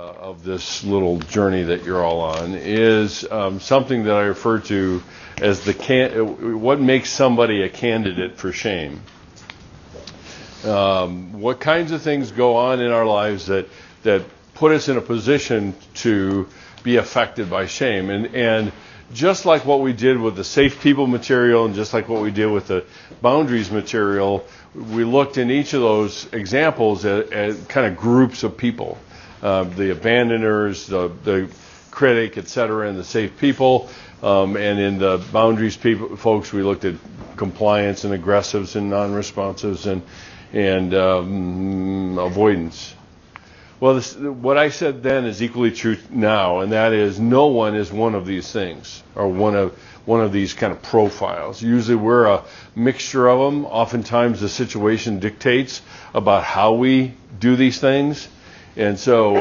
of this little journey that you're all on is something that I refer to as what makes somebody a candidate for shame. What kinds of things go on in our lives that put us in a position to be affected by shame. And just like what we did with the Safe People material and just like what we did with the Boundaries material, we looked in each of those examples at kind of groups of people. The abandoners, the critic, etc., and the Safe People. And in the Boundaries folks, we looked at compliance and aggressives and non-responsives and avoidance. Well, what I said then is equally true now, and that is no one is one of these things, or one of these kind of profiles. Usually we're a mixture of them. Oftentimes the situation dictates about how we do these things. And so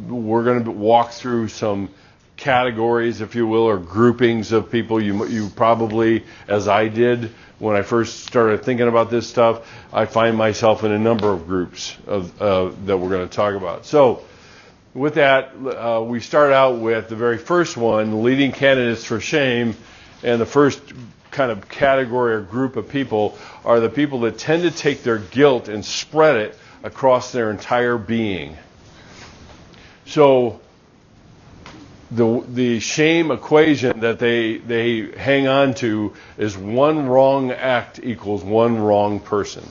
we're going to walk through some categories, if you will, or groupings of people. You probably, as I did when I first started thinking about this stuff, I find myself in a number of groups that we're going to talk about. So with that, we start out with the very first one, leading candidates for shame. And the first kind of category or group of people are the people that tend to take their guilt and spread it across their entire being. So the shame equation that they hang on to is one wrong act equals one wrong person.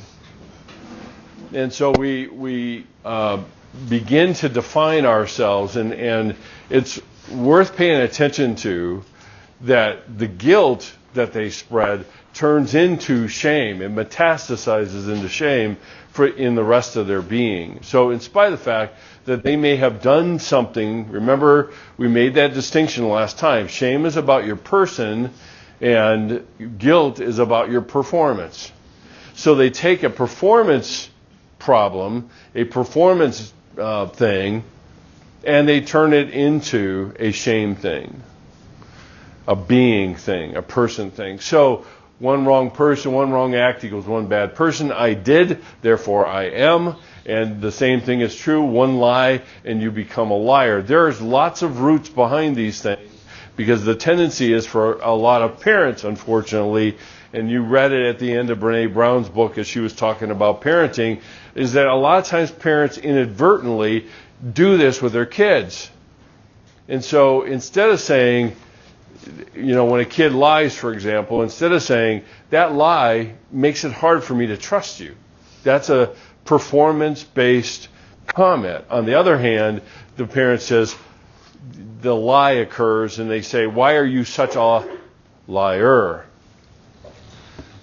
And so we begin to define ourselves, and it's worth paying attention to that the guilt that they spread turns into shame. It metastasizes into shame in the rest of their being. So in spite of the fact that they may have done something, remember we made that distinction last time. Shame is about your person and guilt is about your performance. So they take a performance problem, a performance thing, and they turn it into a shame thing, a being thing, a person thing. So one wrong person, one wrong act equals one bad person. I did, therefore I am. And the same thing is true. One lie and you become a liar. There's lots of roots behind these things because the tendency is for a lot of parents, unfortunately, and you read it at the end of Brene Brown's book as she was talking about parenting, is that a lot of times parents inadvertently do this with their kids. And so instead of saying, when a kid lies, for example, instead of saying, that lie makes it hard for me to trust you. That's a performance-based comment. On the other hand, the parent says, the lie occurs, and they say, why are you such a liar?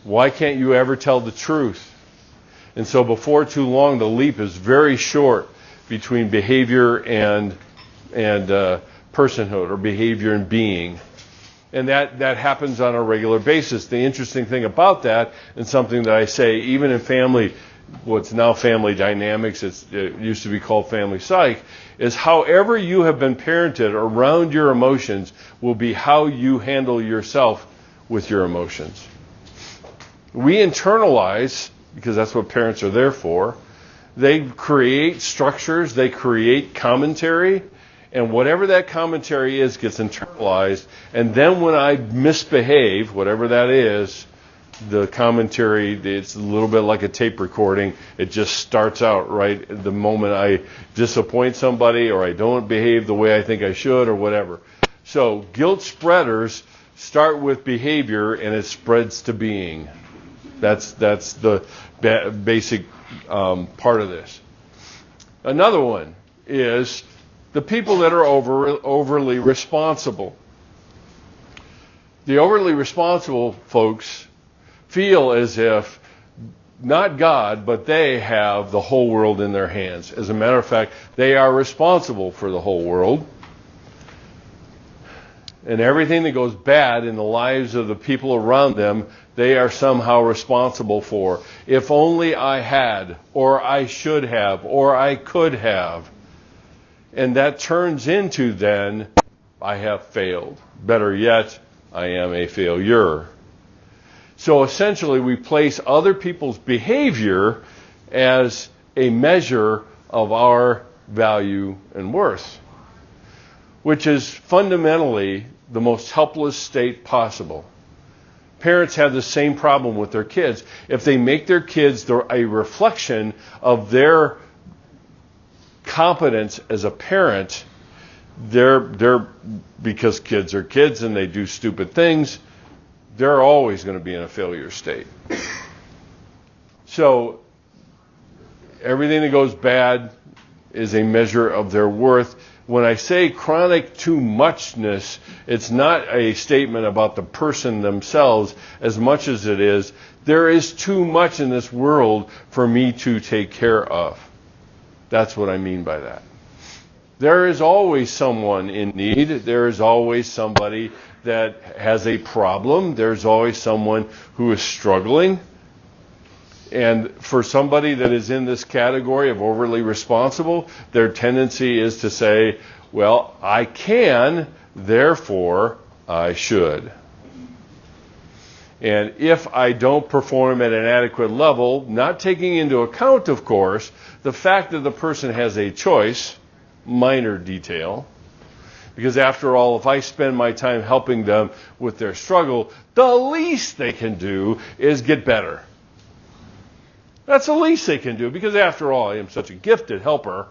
Why can't you ever tell the truth? And so before too long, the leap is very short between behavior and personhood, or behavior and being. And that happens on a regular basis. The interesting thing about that, and something that I say even in family, what's now family dynamics, it used to be called family psych, is however you have been parented around your emotions will be how you handle yourself with your emotions. We internalize, because that's what parents are there for. They create structures, they create commentary, and whatever that commentary is gets internalized. And then when I misbehave, whatever that is, the commentary, it's a little bit like a tape recording. It just starts out right at the moment I disappoint somebody or I don't behave the way I think I should or whatever. So guilt spreaders start with behavior and it spreads to being. That's the basic part of this. Another one is the people that are overly responsible. The overly responsible folks feel as if not God, but they have the whole world in their hands. As a matter of fact, they are responsible for the whole world. And everything that goes bad in the lives of the people around them, they are somehow responsible for. If only I had, or I should have, or I could have. And that turns into then, I have failed. Better yet, I am a failure. So essentially we place other people's behavior as a measure of our value, and worth, which is fundamentally the most helpless state possible. Parents have the same problem with their kids. If they make their kids a reflection of their competence as a parent, they're because kids are kids and they do stupid things, they're always going to be in a failure state. So everything that goes bad is a measure of their worth. When I say chronic too muchness, it's not a statement about the person themselves as much as it is, there is too much in this world for me to take care of. That's what I mean by that. There is always someone in need. There is always somebody that has a problem. There's always someone who is struggling. And for somebody that is in this category of overly responsible, their tendency is to say, well, I can, therefore I should. And if I don't perform at an adequate level, not taking into account, of course, the fact that the person has a choice, minor detail, because after all, if I spend my time helping them with their struggle, the least they can do is get better. That's the least they can do, because after all, I am such a gifted helper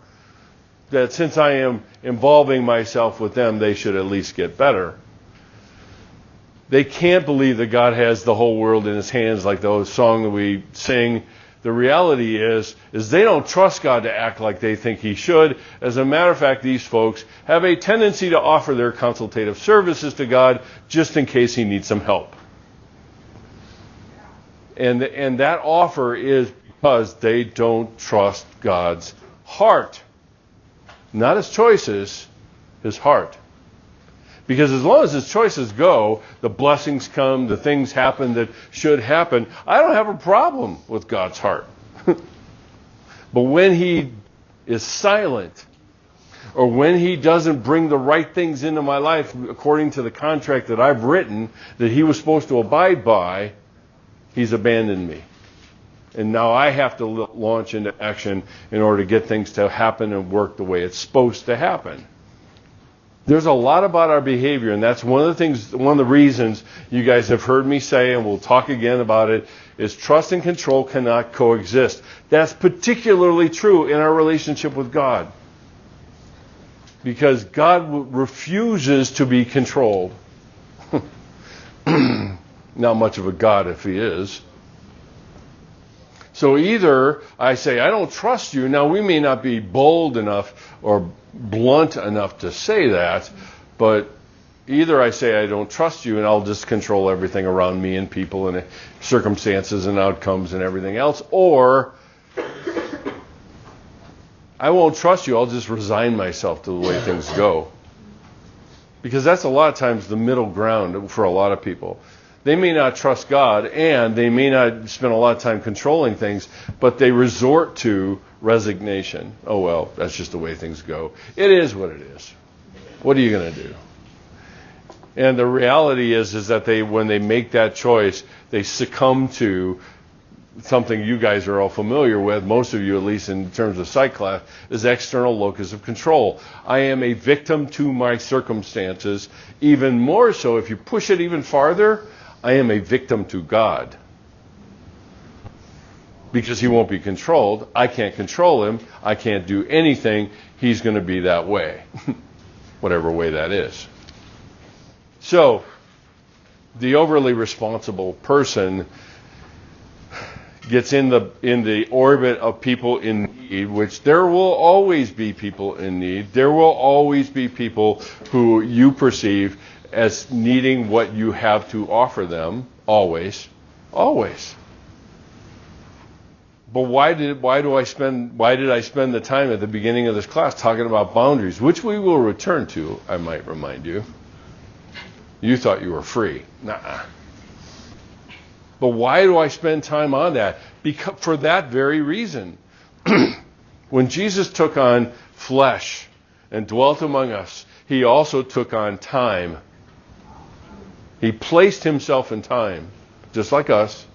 that since I am involving myself with them, they should at least get better. They can't believe that God has the whole world in his hands like the song that we sing. The reality is they don't trust God to act like they think he should. As a matter of fact, these folks have a tendency to offer their consultative services to God just in case he needs some help. And that offer is because they don't trust God's heart. Not his choices, his heart. Because as long as his choices go, the blessings come, the things happen that should happen, I don't have a problem with God's heart. But when he is silent, or when he doesn't bring the right things into my life according to the contract that I've written that he was supposed to abide by, he's abandoned me. And now I have to launch into action in order to get things to happen and work the way it's supposed to happen. There's a lot about our behavior, and that's one of the reasons you guys have heard me say, and we'll talk again about it, is trust and control cannot coexist. That's particularly true in our relationship with God. Because God refuses to be controlled. Not much of a God if he is. So either I say, I don't trust you. Now, we may not be bold enough or blunt enough to say that, but either I say I don't trust you and I'll just control everything around me and people and circumstances and outcomes and everything else, or I won't trust you. I'll just resign myself to the way things go. Because that's a lot of times the middle ground for a lot of people. They may not trust God, and they may not spend a lot of time controlling things, but they resort to resignation. Oh, well, that's just the way things go. It is what it is. What are you going to do? And the reality is that when they make that choice, they succumb to something you guys are all familiar with, most of you at least in terms of psych class, is external locus of control. I am a victim to my circumstances. Even more so, if you push it even farther, I am a victim to God. Because he won't be controlled. I can't control him. I can't do anything. He's going to be that way. Whatever way that is. So, the overly responsible person gets in the orbit of people in need, which there will always be people in need. There will always be people who you perceive as needing what you have to offer them. Always. Always. But why did I spend the time at the beginning of this class talking about boundaries, which we will return to, I might remind you. You thought you were free. Nuh-uh. But why do I spend time on that? Because for that very reason. When Jesus took on flesh and dwelt among us, he also took on time. He placed himself in time, just like us,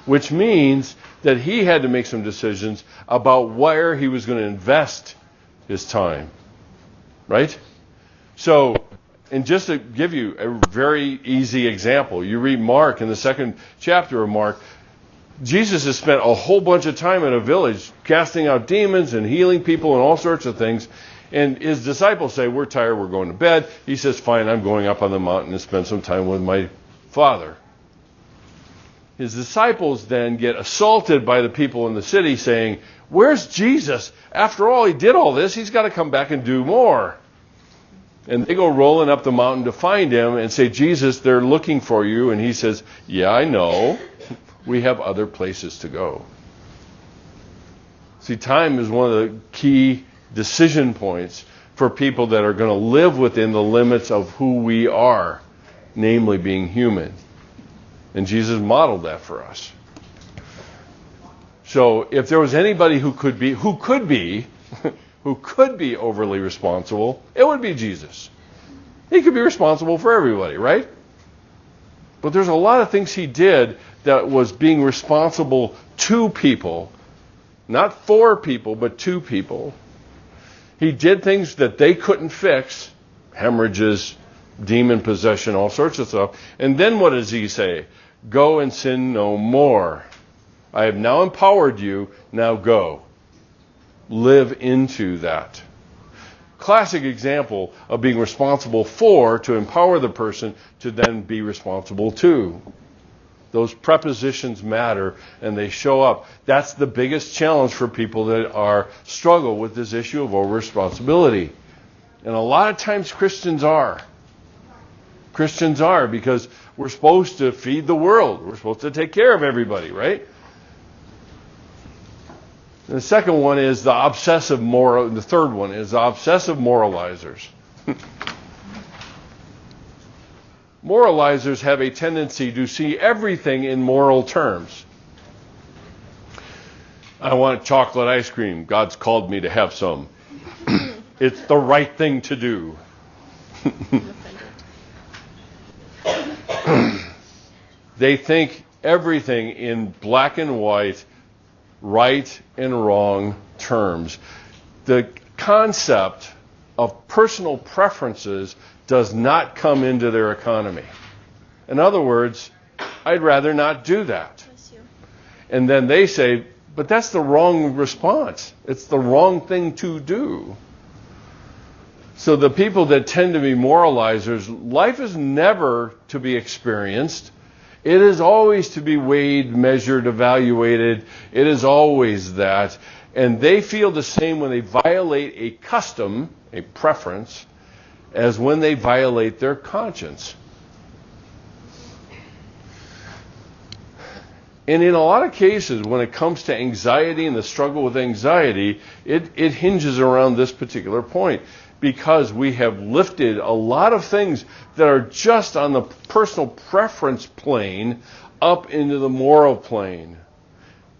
which means that he had to make some decisions about where he was going to invest is time. Right? So, and just to give you a very easy example, you read Mark in the 2nd chapter of Mark, Jesus has spent a whole bunch of time in a village casting out demons and healing people and all sorts of things. And his disciples say, we're tired, we're going to bed. He says, fine, I'm going up on the mountain to spend some time with my Father. His disciples then get assaulted by the people in the city saying, where's Jesus? After all, he did all this. He's got to come back and do more. And they go rolling up the mountain to find him and say, Jesus, they're looking for you. And he says, yeah, I know. We have other places to go. See, time is one of the key decision points for people that are going to live within the limits of who we are, namely being human. And Jesus modeled that for us. So if there was anybody who could be overly responsible, it would be Jesus. He could be responsible for everybody, right? But there's a lot of things he did that was being responsible to people, not for people, but to people. He did things that they couldn't fix, hemorrhages, demon possession, all sorts of stuff. And then what does he say? Go and sin no more. I have now empowered you, now go. Live into that. Classic example of being responsible for, to empower the person to then be responsible to. Those prepositions matter and they show up. That's the biggest challenge for people that struggle with this issue of over-responsibility. And a lot of times Christians are. Christians are, because we're supposed to feed the world. We're supposed to take care of everybody, right? And the second one is the the third one is the obsessive moralizers. Moralizers have a tendency to see everything in moral terms. I want chocolate ice cream. God's called me to have some. It's the right thing to do. They think everything in black and white, right and wrong terms. The concept of personal preferences does not come into their economy. In other words, I'd rather not do that. And then they say, but that's the wrong response. It's the wrong thing to do. So the people that tend to be moralizers, life is never to be experienced. It is always to be weighed, measured, evaluated. It is always that. And they feel the same when they violate a custom, a preference, as when they violate their conscience. And in a lot of cases, when it comes to anxiety and the struggle with anxiety, it hinges around this particular point. Because we have lifted a lot of things that are just on the personal preference plane up into the moral plane.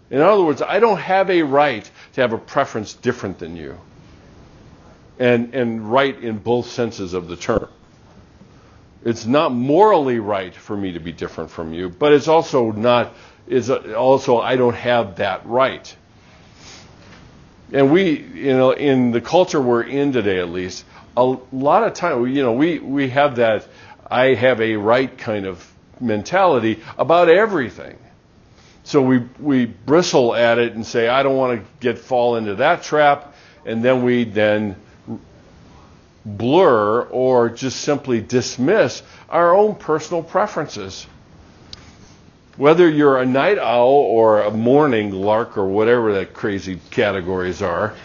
In other words, I don't have a right to have a preference different than you. And right in both senses of the term. It's not morally right for me to be different from you, but it's also I don't have that right. And we, in the culture we're in today at least, a lot of time, we have that I have a right kind of mentality about everything. So we bristle at it and say, I don't want to fall into that trap, and then we blur or just simply dismiss our own personal preferences. Whether you're a night owl or a morning lark or whatever the crazy categories are,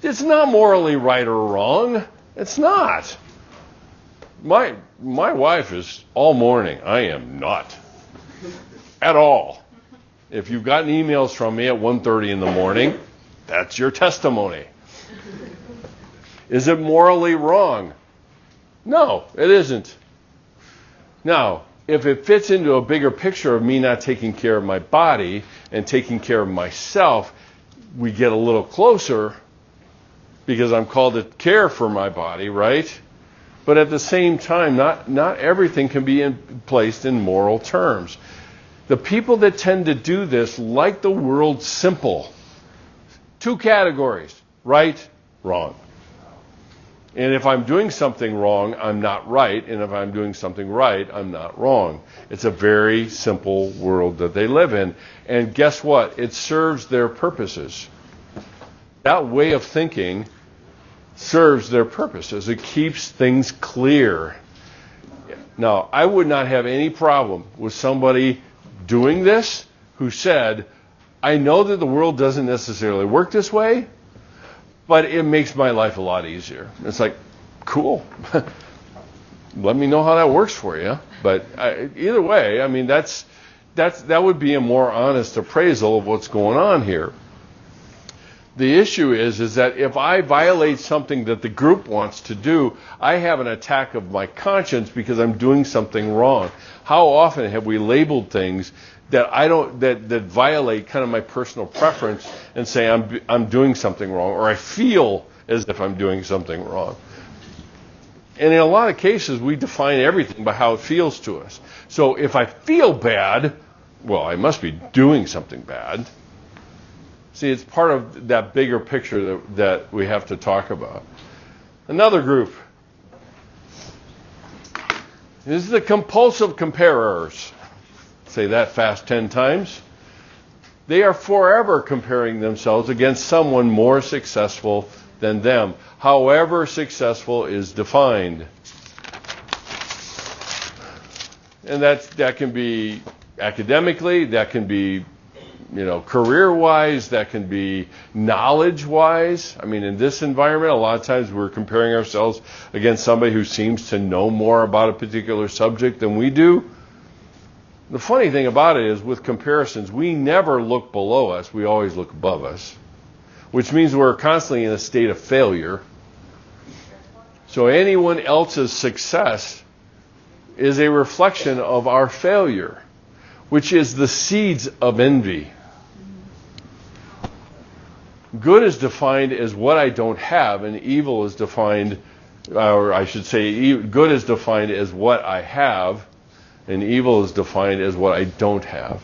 it's not morally right or wrong. It's not. My wife is all morning. I am not. At all. If you've gotten emails from me at 1:30 in the morning, that's your testimony. Is it morally wrong? No, it isn't. Now, if it fits into a bigger picture of me not taking care of my body and taking care of myself, we get a little closer because I'm called to care for my body, right? But at the same time, not everything can be placed in moral terms. The people that tend to do this like the world simple. Two categories, right, wrong. And if I'm doing something wrong, I'm not right. And if I'm doing something right, I'm not wrong. It's a very simple world that they live in. And guess what? It serves their purposes. That way of thinking serves their purposes. It keeps things clear. Now, I would not have any problem with somebody doing this who said, I know that the world doesn't necessarily work this way, but it makes my life a lot easier. It's like, cool. Let me know how that works for you. But either way, I mean, that would be a more honest appraisal of what's going on here. The issue is that if I violate something that the group wants to do, I have an attack of my conscience because I'm doing something wrong. How often have we labeled things that that violate kind of my personal preference and say I'm doing something wrong, or I feel as if I'm doing something wrong? And in a lot of cases, we define everything by how it feels to us. So if I feel bad, well, I must be doing something bad. See, it's part of that bigger picture that we have to talk about. Another group is the compulsive comparers. Say that fast 10 times. They are forever comparing themselves against someone more successful than them, however successful is defined. And that can be academically, that can be career-wise, that can be knowledge-wise. I mean, in this environment, a lot of times we're comparing ourselves against somebody who seems to know more about a particular subject than we do. The funny thing about it is, with comparisons, we never look below us. We always look above us, which means we're constantly in a state of failure. So anyone else's success is a reflection of our failure, which is the seeds of envy. Good is defined as what I don't have, and evil is defined, or I should say, good is defined as what I have, and evil is defined as what I don't have.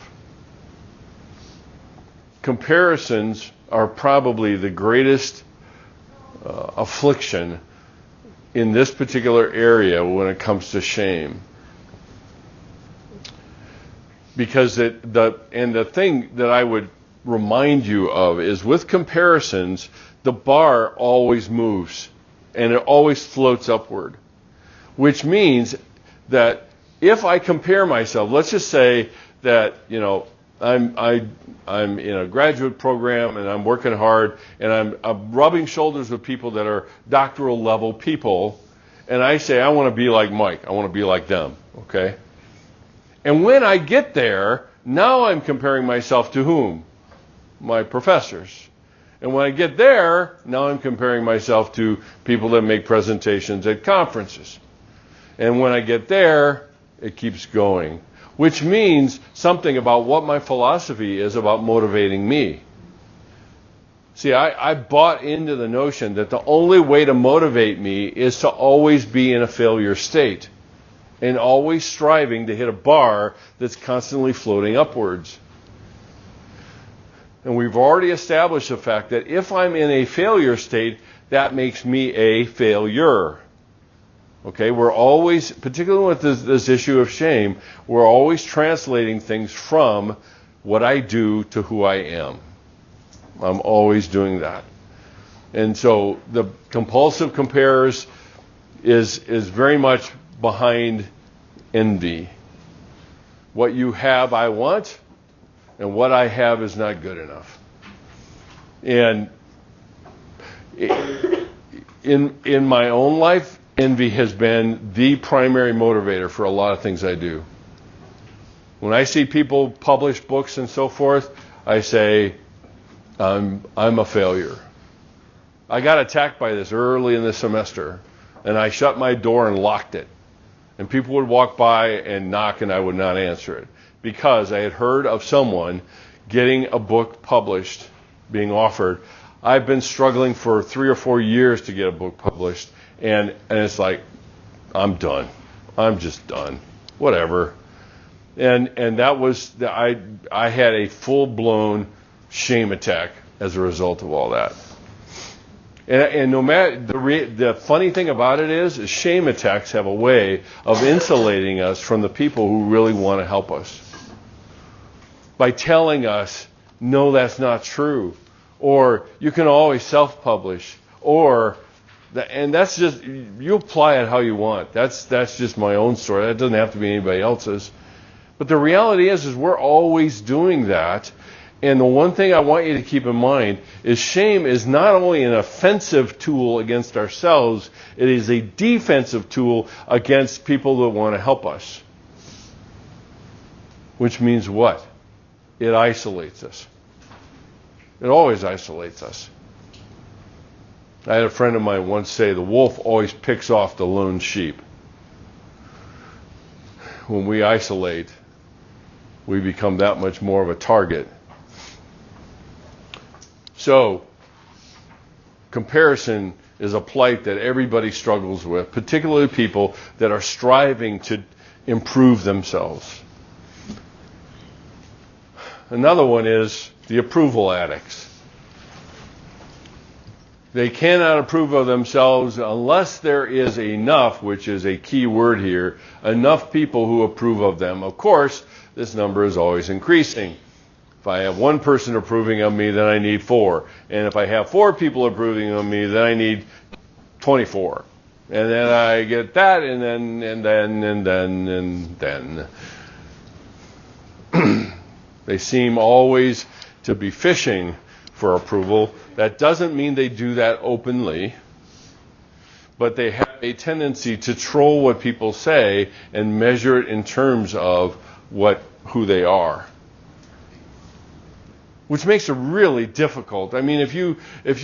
Comparisons are probably the greatest affliction in this particular area when it comes to shame. Because the thing that I would remind you of is, with comparisons, the bar always moves and it always floats upward, which means that if I compare myself, let's just say that I'm in a graduate program and I'm working hard and I'm rubbing shoulders with people that are doctoral level people, and I say I want to be like Mike, I want to be like them, okay? And when I get there, now I'm comparing myself to whom? My professors. And when I get there, now I'm comparing myself to people that make presentations at conferences. And when I get there, it keeps going, which means something about what my philosophy is about motivating me. See, I bought into the notion that the only way to motivate me is to always be in a failure state and always striving to hit a bar that's constantly floating upwards. And we've already established the fact that if I'm in a failure state, that makes me a failure. Okay, we're always, particularly with this issue of shame, we're always translating things from what I do to who I am. I'm always doing that. And so the compulsive comparers is very much behind envy. What you have, I want, and what I have is not good enough. And in my own life, envy has been the primary motivator for a lot of things I do. When I see people publish books and so forth, I say, I'm a failure. I got attacked by this early in the semester, and I shut my door and locked it. And people would walk by and knock, and I would not answer it, because I had heard of someone getting a book published, being offered. I've been struggling for 3 or 4 years to get a book published, and it's like, I'm done. I'm just done. Whatever. And that was, I had a full-blown shame attack as a result of all that. And no matter the funny thing about it is shame attacks have a way of insulating us from the people who really want to help us by telling us, no, that's not true, or you can always self-publish, and that's just, you apply it how you want. That's just my own story. That doesn't have to be anybody else's. But the reality is we're always doing that. And the one thing I want you to keep in mind is shame is not only an offensive tool against ourselves, it is a defensive tool against people that want to help us. Which means what? It isolates us. It always isolates us. I had a friend of mine once say, the wolf always picks off the lone sheep. When we isolate, we become that much more of a target. So, comparison is a plight that everybody struggles with, particularly people that are striving to improve themselves. Another one is the approval addicts. They cannot approve of themselves unless there is enough, which is a key word here, enough people who approve of them. Of course, this number is always increasing. If I have one person approving of me, then I need 4. And if I have 4 people approving of me, then I need 24. And then I get that, and then. They seem always to be fishing for approval. That doesn't mean they do that openly, but they have a tendency to troll what people say and measure it in terms of who they are. Which makes it really difficult. I mean, if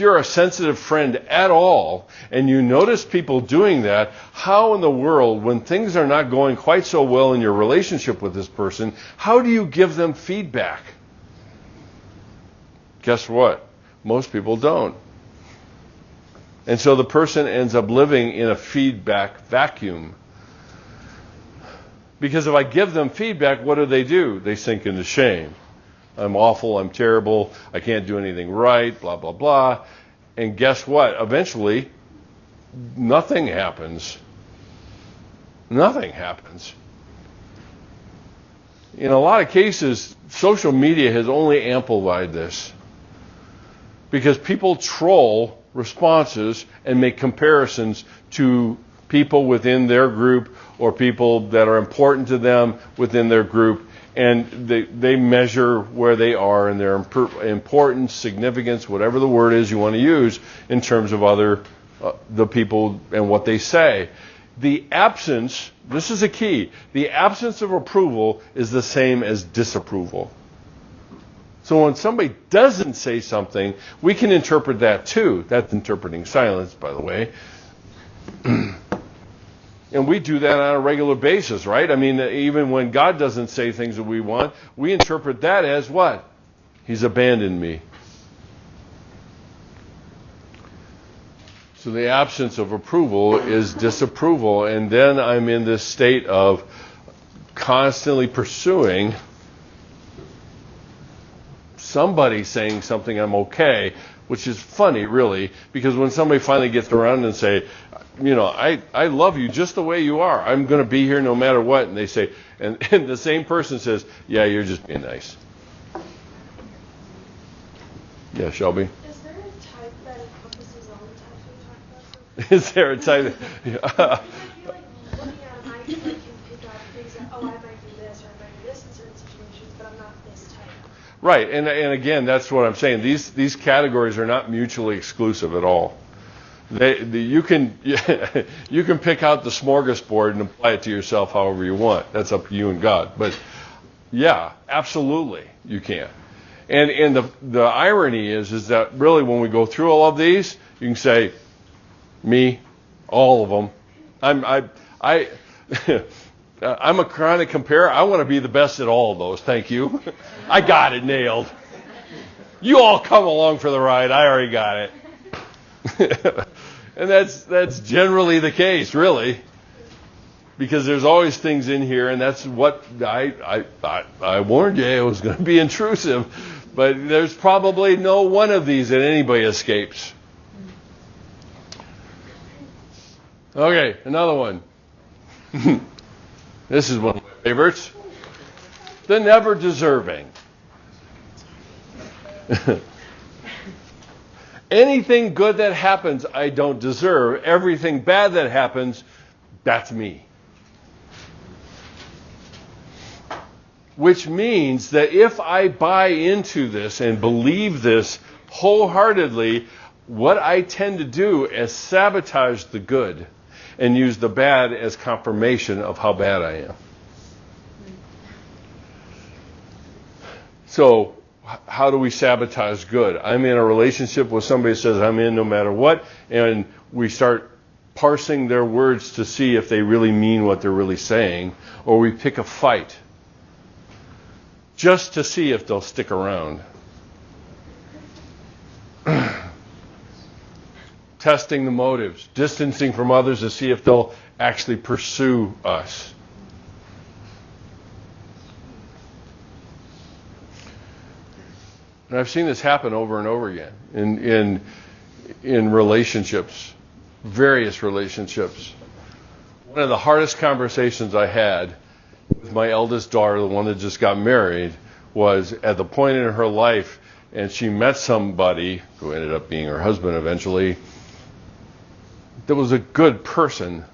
you're a sensitive friend at all and you notice people doing that, how in the world, when things are not going quite so well in your relationship with this person, how do you give them feedback? Guess what? Most people don't. And so the person ends up living in a feedback vacuum. Because if I give them feedback, what do? They sink into shame. I'm awful, I'm terrible, I can't do anything right, blah, blah, blah. And guess what? Eventually, nothing happens. Nothing happens. In a lot of cases, social media has only amplified this. Because people troll responses and make comparisons to people within their group or people that are important to them within their group. And they measure where they are and their importance, significance, whatever the word is you want to use, in terms of the people and what they say. The absence, this is a key, the absence of approval is the same as disapproval. So when somebody doesn't say something, we can interpret that too. That's interpreting silence, by the way. And we do that on a regular basis, right? I mean, even when God doesn't say things that we want, we interpret that as what? He's abandoned me. So the absence of approval is disapproval, and then I'm in this state of constantly pursuing somebody saying something I'm okay, which is funny, really, because when somebody finally gets around and say, I love you just the way you are. I'm going to be here no matter what. And they say, and the same person says, yeah, you're just being nice. Yeah, Shelby? Is there a type that encompasses all the types we talked about? Is there a type? Looking at an iceberg can pick out things that, I might do this or I might do this in certain situations, but I'm not this type. Right, and again, that's what I'm saying. These categories are not mutually exclusive at all. You can pick out the smorgasbord and apply it to yourself however you want. That's up to you and God. But yeah, absolutely, you can. And the irony is that really when we go through all of these, you can say, me, all of them. I'm a kind of comparer. I want to be the best at all of those. Thank you. I got it nailed. You all come along for the ride. I already got it. And that's generally the case, really, because there's always things in here, and that's what I warned you it was going to be intrusive, but there's probably no one of these that anybody escapes. Okay, another one. This is one of my favorites. The never deserving. Anything good that happens, I don't deserve. Everything bad that happens, that's me. Which means that if I buy into this and believe this wholeheartedly, what I tend to do is sabotage the good and use the bad as confirmation of how bad I am. So, how do we sabotage good? I'm in a relationship with somebody who says I'm in no matter what, and we start parsing their words to see if they really mean what they're really saying, or we pick a fight just to see if they'll stick around. Testing the motives, distancing from others to see if they'll actually pursue us. And I've seen this happen over and over again in relationships, various relationships. One of the hardest conversations I had with my eldest daughter, the one that just got married, was at the point in her life, and she met somebody who ended up being her husband eventually, that was a good person,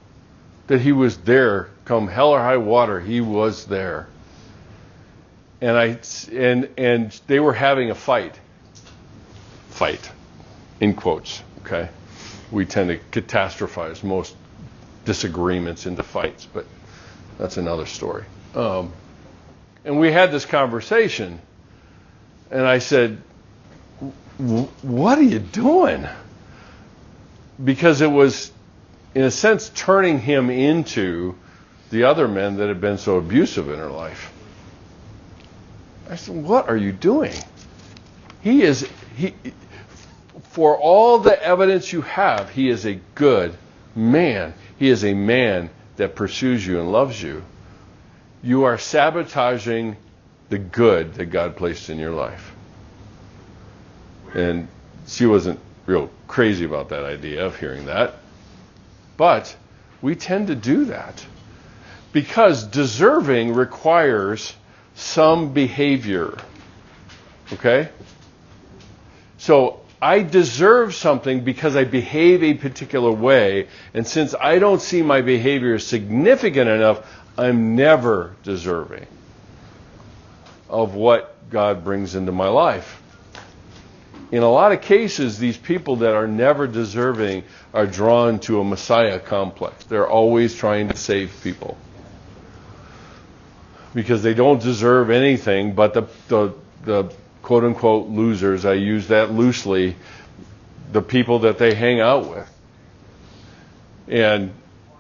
that he was there, come hell or high water, he was there. And they were having a fight in quotes, okay? We tend to catastrophize most disagreements into fights, but that's another story. And we had this conversation, and I said, what are you doing? Because it was, in a sense, turning him into the other men that had been so abusive in her life. I said, what are you doing? For all the evidence you have, he is a good man. He is a man that pursues you and loves you. You are sabotaging the good that God placed in your life. And she wasn't real crazy about that idea of hearing that. But we tend to do that because deserving requires some behavior. Okay? So I deserve something because I behave a particular way, and since I don't see my behavior as significant enough, I'm never deserving of what God brings into my life. In a lot of cases, these people that are never deserving are drawn to a Messiah complex. They're always trying to save people, because they don't deserve anything but the quote-unquote losers, I use that loosely, the people that they hang out with. And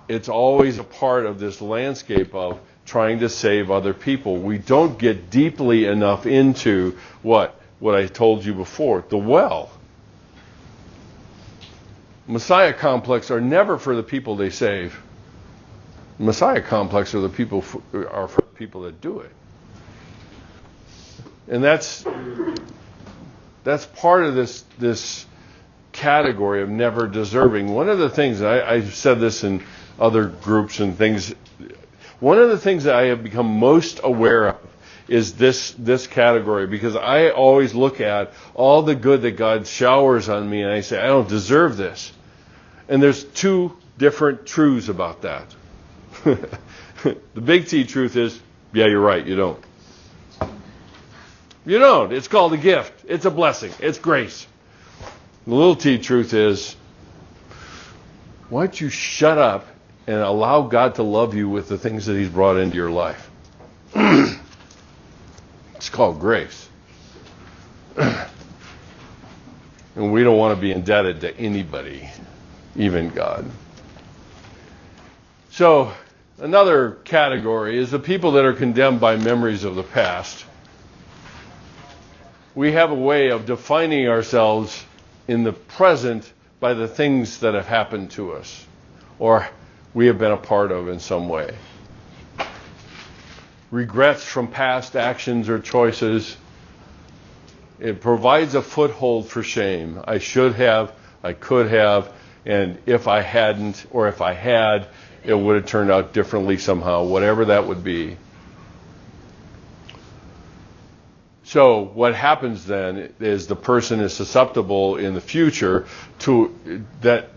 it's always a part of this landscape of trying to save other people. We don't get deeply enough into what I told you before, the well. Messiah complex are never for the people they save. Messiah complex are for the people that do it. And that's part of this category of never deserving. One of the things, I've said this in other groups and things, one of the things that I have become most aware of is this category, because I always look at all the good that God showers on me and I say, I don't deserve this. And there's two different truths about that. The big T truth is, yeah, you're right, you don't. You don't. It's called a gift. It's a blessing. It's grace. The little T truth is, why don't you shut up and allow God to love you with the things that He's brought into your life? It's called grace. And we don't want to be indebted to anybody, even God. So, another category is the people that are condemned by memories of the past. We have a way of defining ourselves in the present by the things that have happened to us or we have been a part of in some way. Regrets from past actions or choices. It provides a foothold for shame. I should have, I could have, and if I hadn't, or if I had, it would have turned out differently somehow, whatever that would be. So what happens then is the person is susceptible in the future to that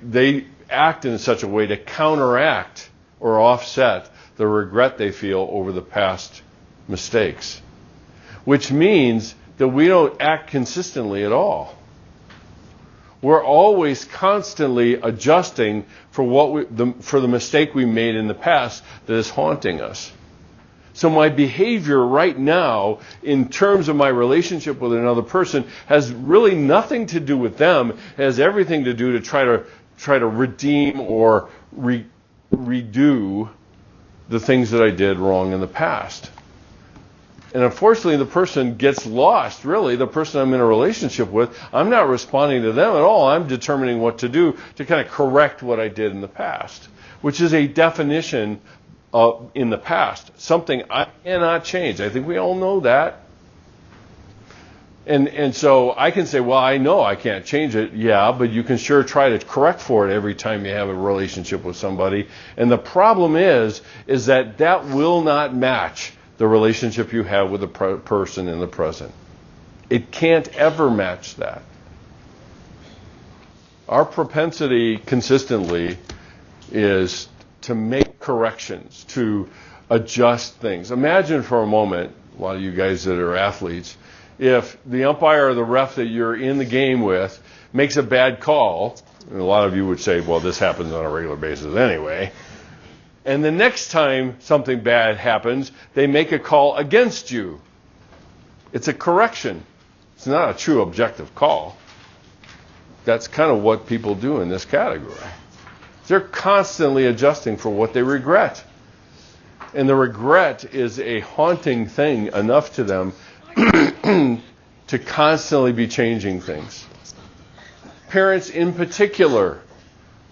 they act in such a way to counteract or offset the regret they feel over the past mistakes, which means that we don't act consistently at all. We're always constantly adjusting for for the mistake we made in the past that is haunting us. So my behavior right now, in terms of my relationship with another person, has really nothing to do with them. It has everything to do to try to redeem or redo the things that I did wrong in the past. And unfortunately, the person gets lost, really. The person I'm in a relationship with, I'm not responding to them at all. I'm determining what to do to kind of correct what I did in the past, which is a definition in the past, something I cannot change. I think we all know that. And so I can say, well, I know I can't change it. Yeah, but you can sure try to correct for it every time you have a relationship with somebody. And the problem is that will not match the relationship you have with the person in the present. It can't ever match that. Our propensity consistently is to make corrections, to adjust things. Imagine for a moment, a lot of you guys that are athletes, if the umpire or the ref that you're in the game with makes a bad call, and a lot of you would say, well, this happens on a regular basis anyway, and the next time something bad happens, they make a call against you. It's a correction. It's not a true objective call. That's kind of what people do in this category. They're constantly adjusting for what they regret. And the regret is a haunting thing enough to them to constantly be changing things. Parents in particular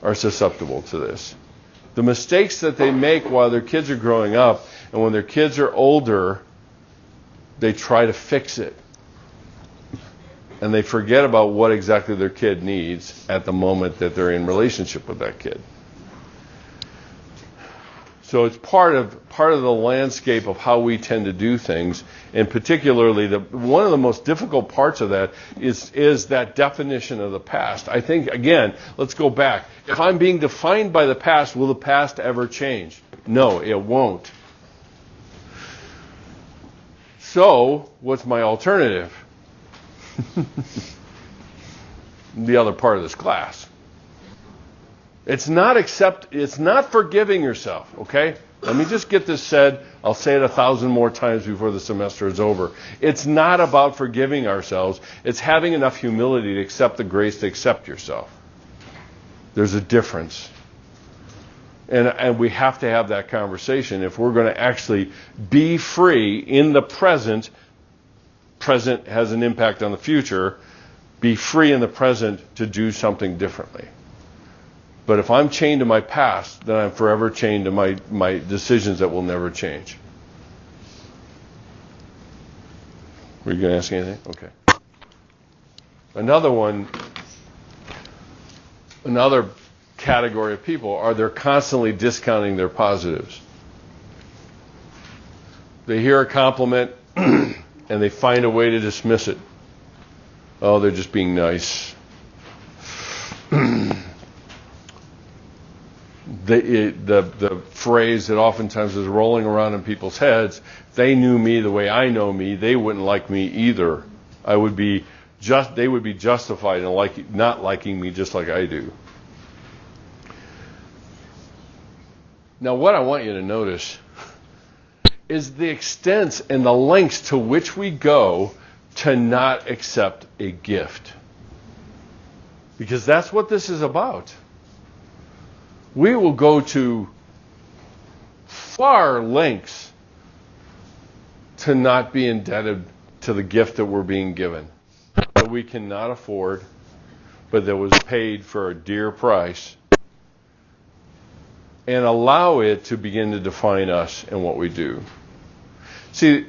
are susceptible to this. The mistakes that they make while their kids are growing up, and when their kids are older, they try to fix it. And they forget about what exactly their kid needs at the moment that they're in relationship with that kid. So it's part of the landscape of how we tend to do things, and particularly one of the most difficult parts of that is that definition of the past. I think, again, let's go back. If I'm being defined by the past, will the past ever change? No, it won't. So, what's my alternative? The other part of this class. It's not forgiving yourself, okay? Let me just get this said. I'll say it 1,000 more times before the semester is over. It's not about forgiving ourselves. It's having enough humility to accept the grace to accept yourself. There's a difference. And we have to have that conversation if we're going to actually be free in the present. Present has an impact on the future. Be free in the present to do something differently. But if I'm chained to my past, then I'm forever chained to my decisions that will never change. Were you going to ask anything? Okay. Another category of people are they're constantly discounting their positives. They hear a compliment and they find a way to dismiss it. Oh, they're just being nice. The phrase that oftentimes is rolling around in people's heads, if they knew me the way I know me, they wouldn't like me either. They would be justified in not liking me just like I do. Now, what I want you to notice is the extent and the lengths to which we go to not accept a gift. Because that's what this is about. We will go to far lengths to not be indebted to the gift that we're being given, that we cannot afford, but that was paid for a dear price, and allow it to begin to define us and what we do. See,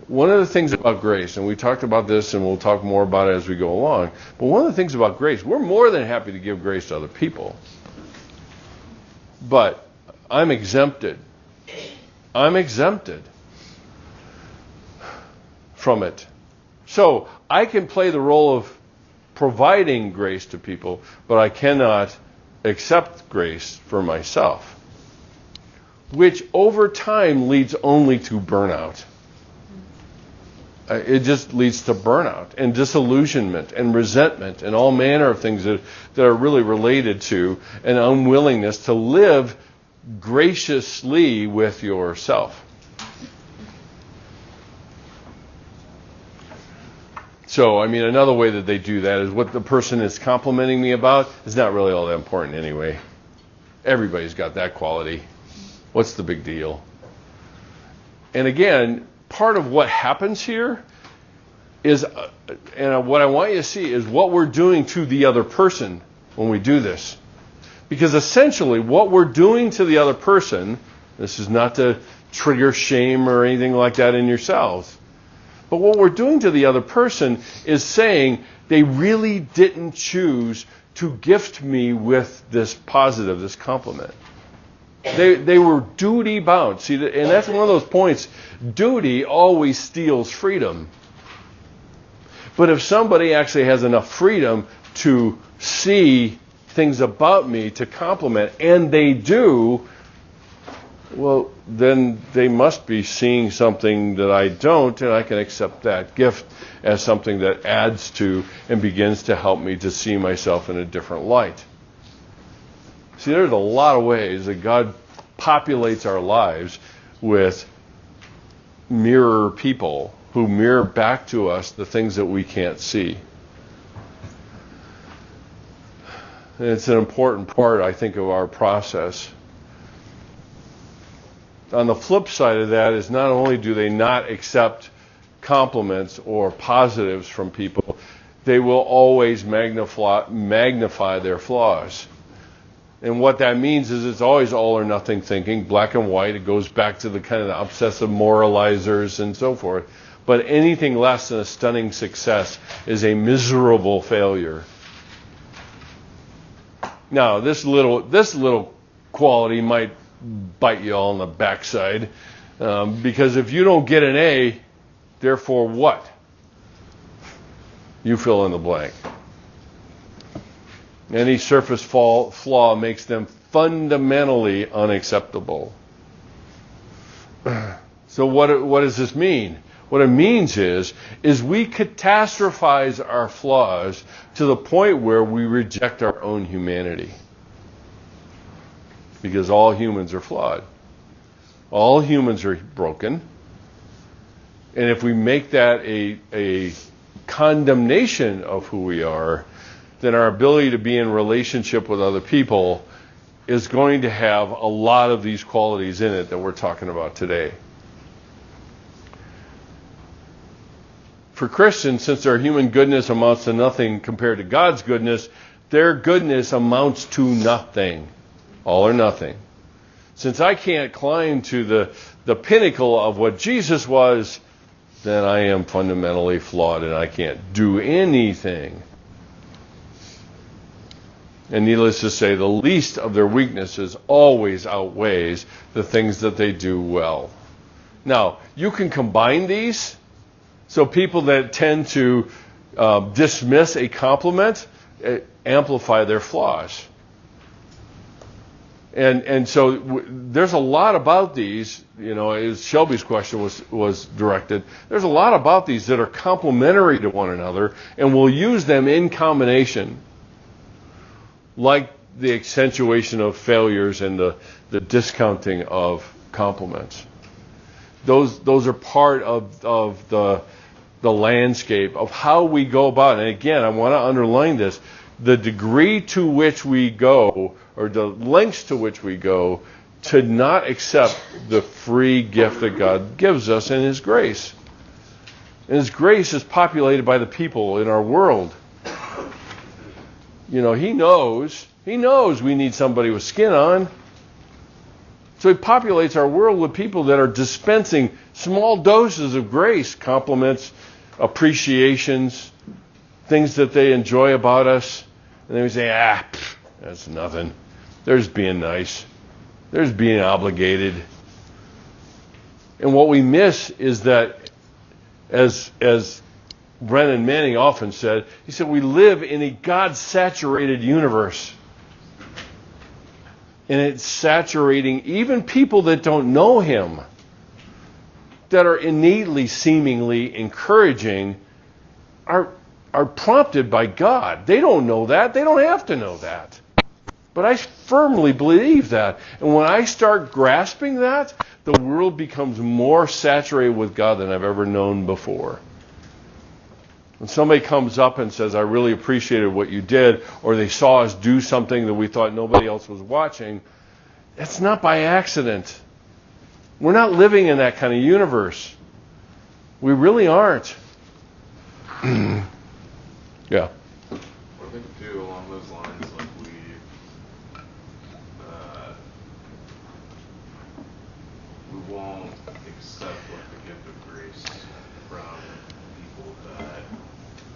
one of the things about grace, and we talked about this and we'll talk more about it as we go along, but one of the things about grace, we're more than happy to give grace to other people. But I'm exempted. I'm exempted from it. So I can play the role of providing grace to people, but I cannot accept grace for myself, which over time leads only to burnout. It just leads to burnout and disillusionment and resentment and all manner of things that are really related to an unwillingness to live graciously with yourself. So, I mean, another way that they do that is what the person is complimenting me about is not really all that important anyway. Everybody's got that quality. What's the big deal? And again, part of what happens here is, and what I want you to see is what we're doing to the other person when we do this. Because essentially what we're doing to the other person, this is not to trigger shame or anything like that in yourselves, but what we're doing to the other person is saying they really didn't choose to gift me with this positive, this compliment. They were duty bound. See, and that's one of those points. Duty always steals freedom. But if somebody actually has enough freedom to see things about me to compliment, and they do, well, then they must be seeing something that I don't, and I can accept that gift as something that adds to and begins to help me to see myself in a different light. See, there's a lot of ways that God populates our lives with mirror people who mirror back to us the things that we can't see. And it's an important part, I think, of our process. On the flip side of that is not only do they not accept compliments or positives from people, they will always magnify their flaws. And what that means is it's always all or nothing thinking, black and white. It goes back to the kind of the obsessive moralizers and so forth. But anything less than a stunning success is a miserable failure. Now, this little quality might bite you all in the backside, because if you don't get an A, therefore what? You fill in the blank. Any surface flaw makes them fundamentally unacceptable. So what does this mean? What it means is we catastrophize our flaws to the point where we reject our own humanity. Because all humans are flawed. All humans are broken. And if we make that a condemnation of who we are, then our ability to be in relationship with other people is going to have a lot of these qualities in it that we're talking about today. For Christians, since their human goodness amounts to nothing compared to God's goodness, their goodness amounts to nothing. All or nothing. Since I can't climb to the pinnacle of what Jesus was, then I am fundamentally flawed and I can't do anything. And needless to say, the least of their weaknesses always outweighs the things that they do well. Now, you can combine these. So people that tend to dismiss a compliment amplify their flaws. And so there's a lot about these, as Shelby's question was directed, there's a lot about these that are complementary to one another, and we'll use them in combination, like the accentuation of failures and the discounting of compliments. Those are part of the landscape of how we go about it. And again, I want to underline this. The degree to which we go, or the lengths to which we go, to not accept the free gift that God gives us in His grace. And His grace is populated by the people in our world. He knows we need somebody with skin on. So he populates our world with people that are dispensing small doses of grace, compliments, appreciations, things that they enjoy about us. And then we say, that's nothing. There's being nice. There's being obligated. And what we miss is that, as Brennan Manning often said, he said, we live in a God-saturated universe. And it's saturating even people that don't know him, that are innately, seemingly encouraging, are prompted by God. They don't know that. They don't have to know that. But I firmly believe that. And when I start grasping that, the world becomes more saturated with God than I've ever known before. When somebody comes up and says, I really appreciated what you did, or they saw us do something that we thought nobody else was watching, it's not by accident. We're not living in that kind of universe. We really aren't. Yeah. I think, too, along those lines, like we won't accept like the gift of grace from people that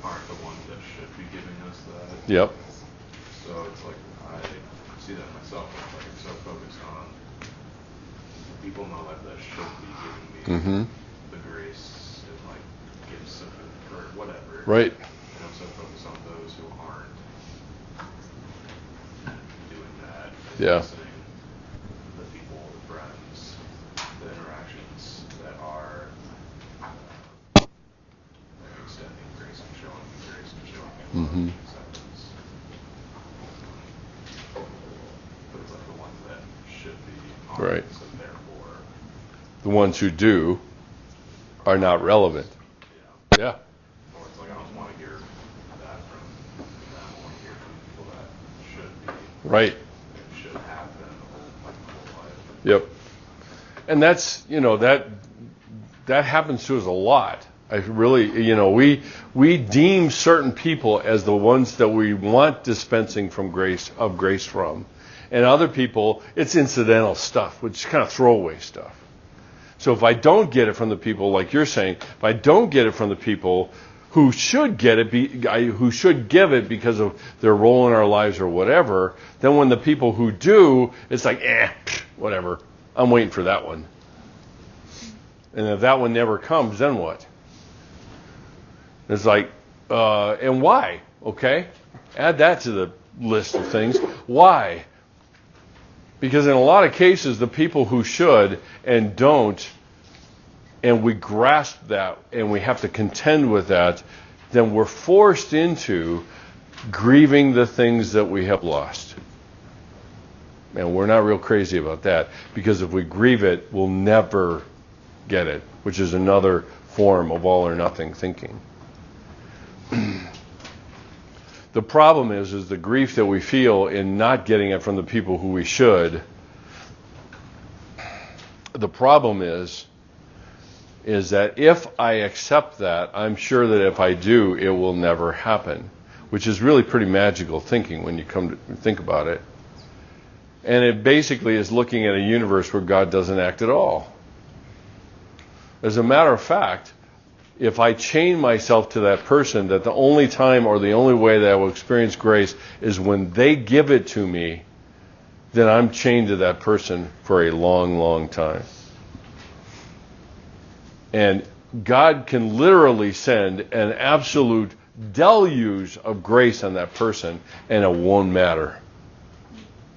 aren't the ones that should be giving us that. Yep. So it's like I see that myself. Like I'm so focused on people in my life that should be giving me the grace and like gifts or whatever. Right. And I'm so focused on those who aren't doing that. And Yeah. listening to the people, the friends, the interactions that are extending grace and showing me grace and showing me love and acceptance. But it's like the ones that should be on, Right. so therefore, The ones who do are not relevant. yeah. Yeah. Or it's like I don't want to hear that from them. I want to hear from people that should be Right. and should have been my whole life. Yep. And that's, that happens to us a lot. I really, we deem certain people as the ones that we want dispensing from grace from. And other people, it's incidental stuff, which is kind of throwaway stuff. So if I don't get it from the people, like you're saying, if I don't get it from the people who should get it, who should give it because of their role in our lives or whatever, then when the people who do, it's like, whatever. I'm waiting for that one. And if that one never comes, then what? It's like, and why? Okay? Add that to the list of things. Why? Because in a lot of cases, the people who should and don't, and we grasp that and we have to contend with that, then we're forced into grieving the things that we have lost. And we're not real crazy about that, because if we grieve it, we'll never get it, which is another form of all or nothing thinking. The problem is the grief that we feel in not getting it from the people who we should. The problem is that if I accept that, I'm sure that if I do, it will never happen, which is really pretty magical thinking when you come to think about it. And it basically is looking at a universe where God doesn't act at all. As a matter of fact, if I chain myself to that person, that the only time or the only way that I will experience grace is when they give it to me, then I'm chained to that person for a long, long time. And God can literally send an absolute deluge of grace on that person, and it won't matter.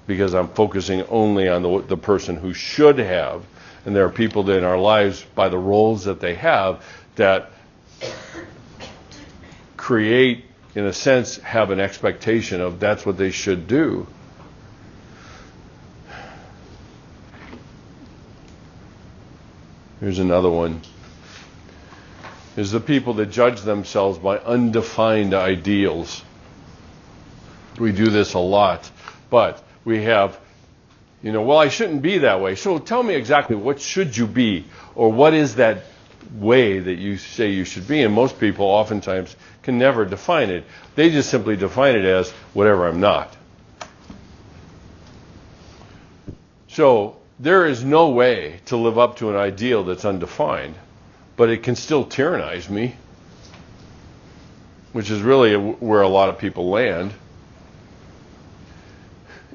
Because I'm focusing only on the person who should have. And there are people that in our lives, by the roles that they have, that create, in a sense, have an expectation of that's what they should do. Here's another one. Is the people that judge themselves by undefined ideals. We do this a lot, but we have, well, I shouldn't be that way. So tell me exactly what should you be, or what is that way that you say you should be? And most people oftentimes can never define it. They just simply define it as whatever I'm not. So there is no way to live up to an ideal that's undefined, but it can still tyrannize me, which is really where a lot of people land.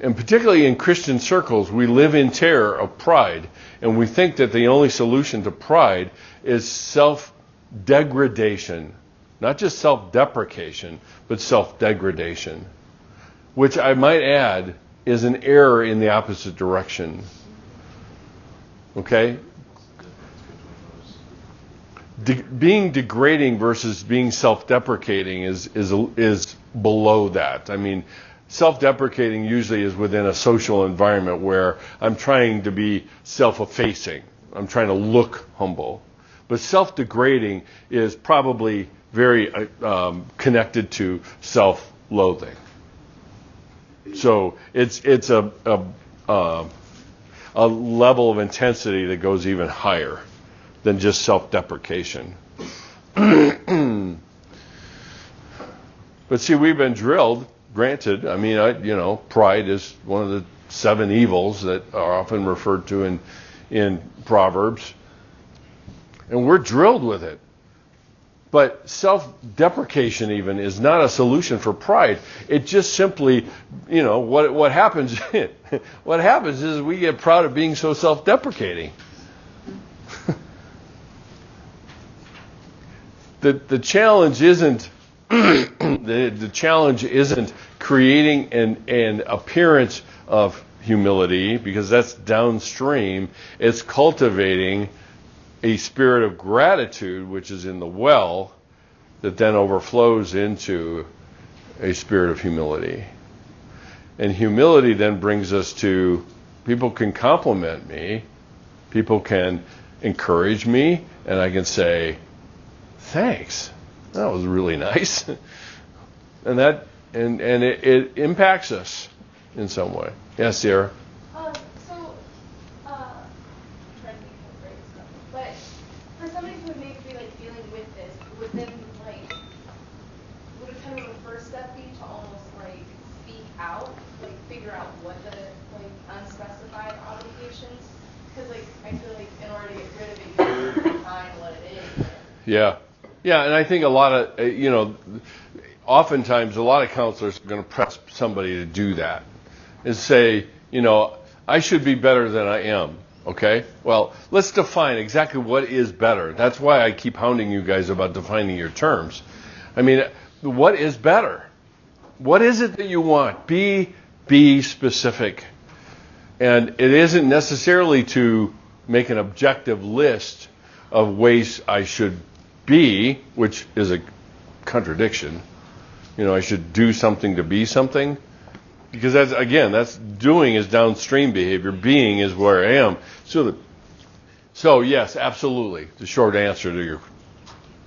And particularly in Christian circles, we live in terror of pride, and we think that the only solution to pride is self-degradation. Not just self-deprecation, but self-degradation, which I might add is an error in the opposite direction. Okay? Being degrading versus being self-deprecating is below that. I mean, self-deprecating usually is within a social environment where I'm trying to be self-effacing. I'm trying to look humble. But self-degrading is probably very connected to self-loathing. So it's a level of intensity that goes even higher than just self-deprecation. But see, we've been drilled. Granted, I mean, pride is one of the 7 evils that are often referred to in Proverbs, and we're drilled with it. But self-deprecation even is not a solution for pride. It just simply, what happens. What happens is we get proud of being so self-deprecating. The challenge isn't the challenge isn't creating an appearance of humility, because that's downstream. It's cultivating a spirit of gratitude, which is in the well, that then overflows into a spirit of humility. And humility then brings us to, people can compliment me, people can encourage me, and I can say, thanks, that was really nice. And it impacts us in some way. Yes, Sierra? Trying to think of great stuff. But for somebody who may be like dealing with this, would it kind of a first step be to almost like speak out, like figure out what the like unspecified obligations? Because like I feel like in order to get rid of it, you have to define what it is. Yeah. Yeah, and I think a lot of, oftentimes a lot of counselors are going to press somebody to do that and say, I should be better than I am, okay? Well, let's define exactly what is better. That's why I keep hounding you guys about defining your terms. I mean, what is better? What is it that you want? Be specific. And it isn't necessarily to make an objective list of ways I should be, which is a contradiction. I should do something to be something. Because that's doing is downstream behavior. Being is where I am. So yes, absolutely. The short answer to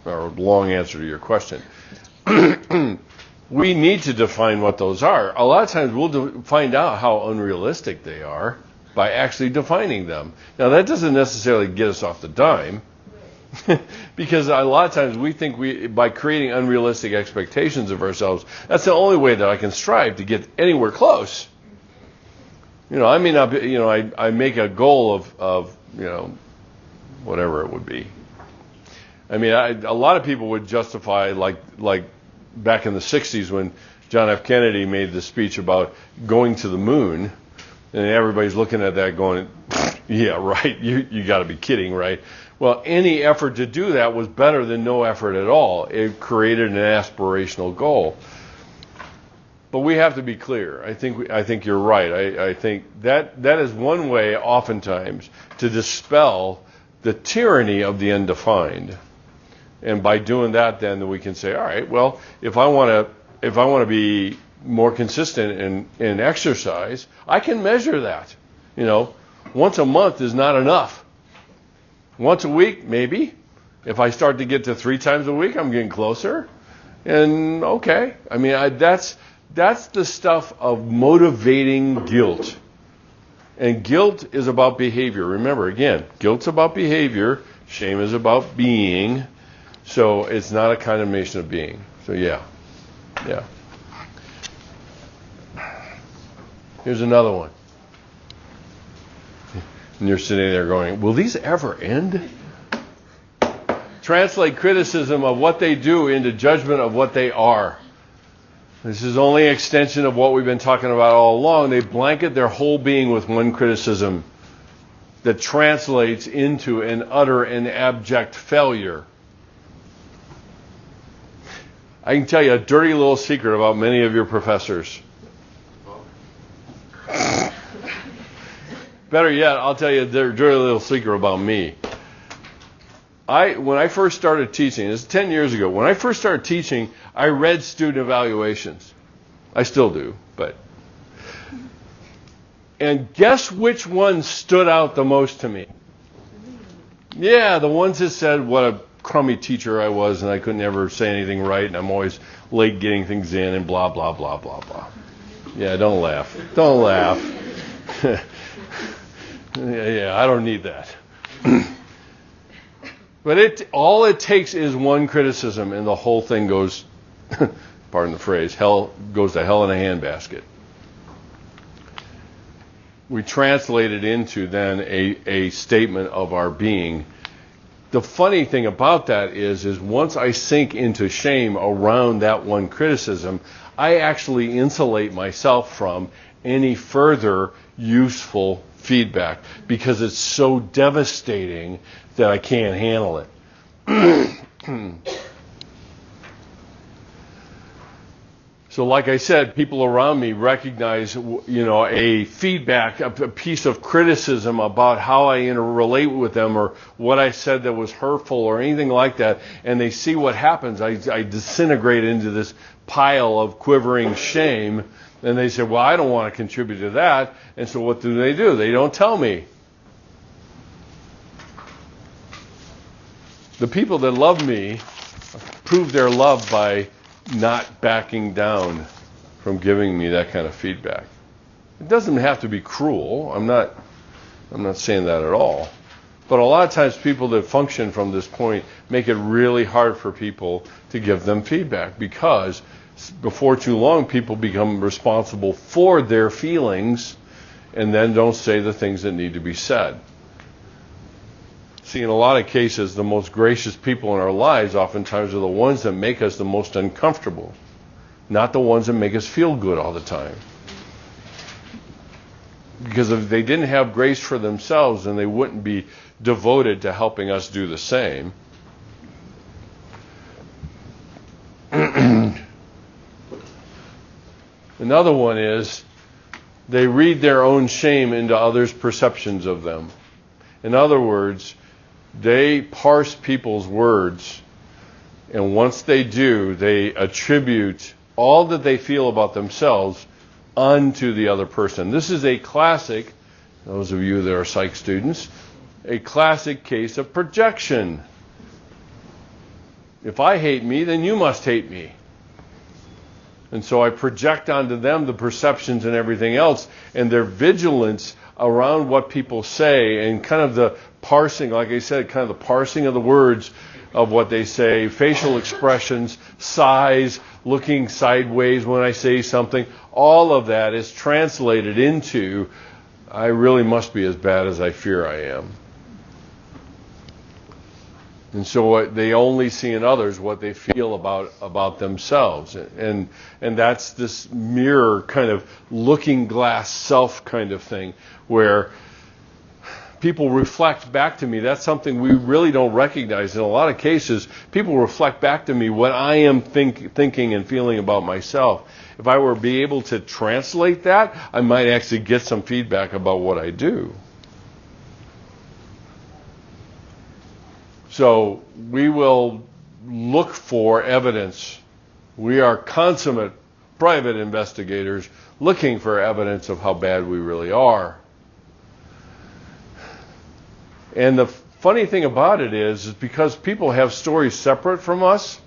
or long answer to your question. We need to define what those are. A lot of times we'll find out how unrealistic they are by actually defining them. Now that doesn't necessarily get us off the dime. Because a lot of times we think by creating unrealistic expectations of ourselves, that's the only way that I can strive to get anywhere close. I may not be, I make a goal of whatever it would be. I mean, a lot of people would justify, like back in the 60s when John F. Kennedy made the speech about going to the moon, and everybody's looking at that going, yeah, right, you got to be kidding, right? Well, any effort to do that was better than no effort at all. It created an aspirational goal. But we have to be clear. I think you're right. I think that is one way, oftentimes, to dispel the tyranny of the undefined. And by doing that, then we can say, all right, well, if I want to be more consistent in exercise, I can measure that. Once a month is not enough. Once a week, maybe. If I start to get to 3 times a week, I'm getting closer. And okay, I mean, that's the stuff of motivating guilt. And guilt is about behavior. Remember, again, guilt's about behavior. Shame is about being. So it's not a condemnation of being. So yeah. Here's another one. And you're sitting there going, will these ever end? Translate criticism of what they do into judgment of what they are. This is only an extension of what we've been talking about all along. They blanket their whole being with one criticism that translates into an utter and abject failure. I can tell you a dirty little secret about many of your professors. Better yet, I'll tell you a dirty little secret about me. When I first started teaching, this is 10 years ago, when I first started teaching, I read student evaluations. I still do, but... And guess which ones stood out the most to me? Yeah, the ones that said what a crummy teacher I was and I could never say anything right and I'm always late getting things in and blah, blah, blah, blah, blah. Yeah, don't laugh. Don't laugh. Yeah, I don't need that. But all it takes is one criticism and the whole thing goes, pardon the phrase, goes to hell in a handbasket. We translate it into then a statement of our being. The funny thing about that is once I sink into shame around that one criticism, I actually insulate myself from any further useful feedback because it's so devastating that I can't handle it. So like I said, people around me recognize, a feedback, a piece of criticism about how I interrelate with them or what I said that was hurtful or anything like that, and they see what happens. I disintegrate into this pile of quivering shame, and they say, well, I don't want to contribute to that. And so what do? They don't tell me. The people that love me prove their love by not backing down from giving me that kind of feedback. It doesn't have to be cruel. I'm not saying that at all. But a lot of times people that function from this point make it really hard for people to give them feedback because before too long people become responsible for their feelings and then don't say the things that need to be said. See, in a lot of cases, the most gracious people in our lives oftentimes are the ones that make us the most uncomfortable, not the ones that make us feel good all the time. Because if they didn't have grace for themselves, then they wouldn't be devoted to helping us do the same. Another one is they read their own shame into others' perceptions of them. In other words, they parse people's words, and once they do, they attribute all that they feel about themselves onto the other person. This is a classic, those of you that are psych students, a classic case of projection. If I hate me, then you must hate me. And so I project onto them the perceptions and everything else, and their vigilance around what people say and kind of the parsing, like I said, kind of the parsing of the words of what they say, facial expressions, sighs, looking sideways when I say something, all of that is translated into, I really must be as bad as I fear I am. And so they only see in others what they feel about themselves. And that's this mirror kind of looking glass self kind of thing where people reflect back to me. That's something we really don't recognize. In a lot of cases, people reflect back to me what I am thinking and feeling about myself. If I were to be able to translate that, I might actually get some feedback about what I do. So we will look for evidence. We are consummate private investigators looking for evidence of how bad we really are. And the funny thing about it is because people have stories separate from us,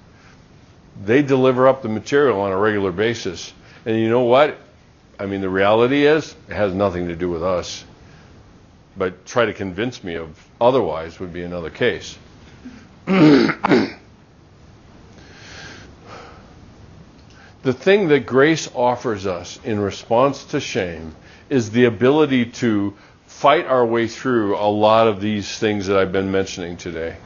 they deliver up the material on a regular basis. And you know what? I mean, the reality is, it has nothing to do with us. But try to convince me of otherwise would be another case. The thing that grace offers us in response to shame is the ability to fight our way through a lot of these things that I've been mentioning today.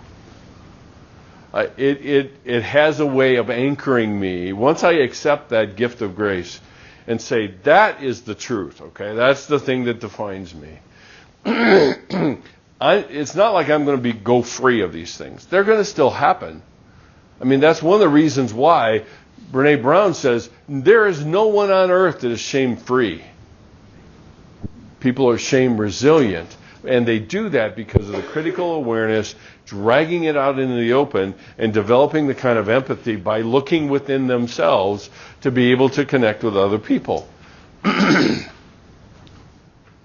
It has a way of anchoring me. Once I accept that gift of grace and say, that is the truth, okay? That's the thing that defines me. It's not like I'm going to go free of these things. They're going to still happen. I mean, that's one of the reasons why Brene Brown says, there is no one on earth that is shame-free. People are shame-resilient. And they do that because of the critical awareness, dragging it out into the open, and developing the kind of empathy by looking within themselves to be able to connect with other people. But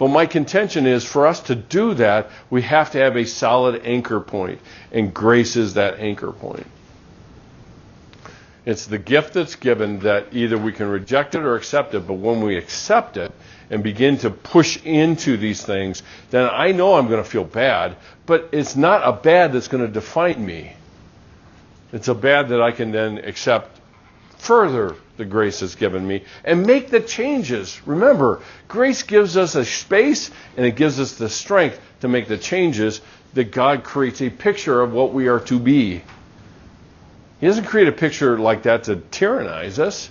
my contention is, for us to do that, we have to have a solid anchor point, and grace is that anchor point. It's the gift that's given that either we can reject it or accept it, but when we accept it and begin to push into these things, then I know I'm going to feel bad, but it's not a bad that's going to define me. It's a bad that I can then accept further the grace has given me and make the changes. Remember, grace gives us a space and it gives us the strength to make the changes that God creates a picture of what we are to be. He doesn't create a picture like that to tyrannize us.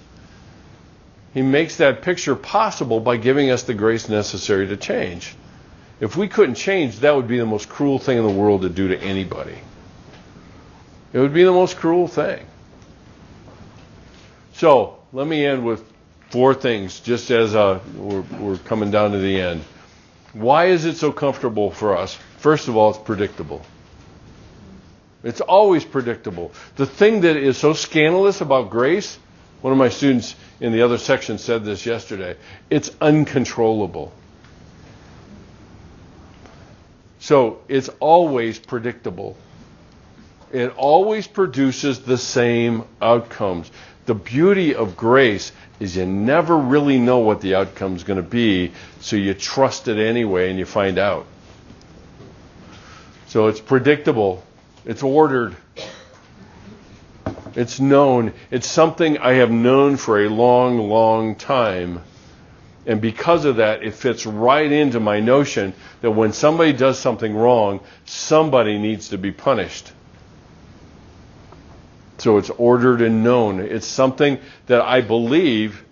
He makes that picture possible by giving us the grace necessary to change. If we couldn't change, that would be the most cruel thing in the world to do to anybody. It would be the most cruel thing. So, let me end with 4 things, just as we're coming down to the end. Why is it so comfortable for us? First of all, it's predictable. It's always predictable. The thing that is so scandalous about grace, one of my students in the other section said this yesterday, it's uncontrollable. So it's always predictable. It always produces the same outcomes. The beauty of grace is you never really know what the outcome's going to be, so you trust it anyway and you find out. So it's predictable. It's ordered. It's known. It's something I have known for a long, long time. And because of that, it fits right into my notion that when somebody does something wrong, somebody needs to be punished. So it's ordered and known. It's something that I believe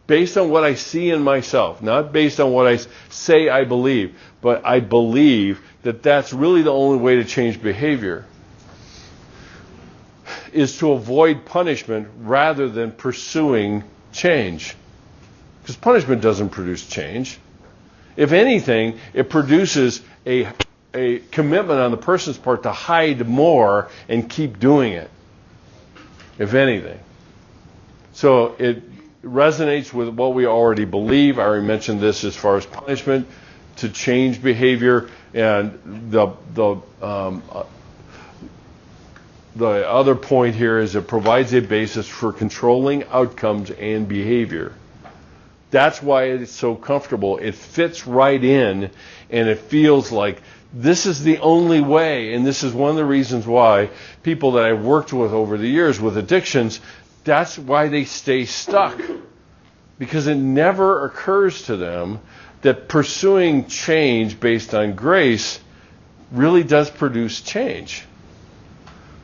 based on what I see in myself, not based on what I say I believe, but I believe that that's really the only way to change behavior, is to avoid punishment rather than pursuing change. Because punishment doesn't produce change. If anything, it produces a commitment on the person's part to hide more and keep doing it, if anything. So it resonates with what we already believe. I already mentioned this as far as punishment to change behavior, and the other point here is it provides a basis for controlling outcomes and behavior. That's why it's so comfortable. It fits right in, and it feels like this is the only way. And this is one of the reasons why people that I've worked with over the years with addictions, that's why they stay stuck. Because it never occurs to them that pursuing change based on grace really does produce change.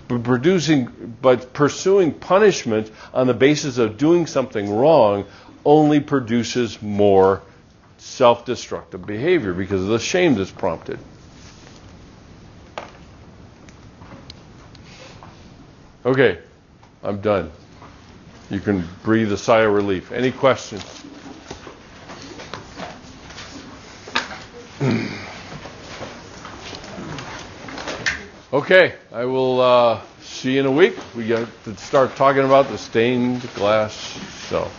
But pursuing punishment on the basis of doing something wrong only produces more self-destructive behavior because of the shame that's prompted. Okay, I'm done. You can breathe a sigh of relief. Any questions? Okay, I will see you in a week. We got to start talking about the stained glass cell.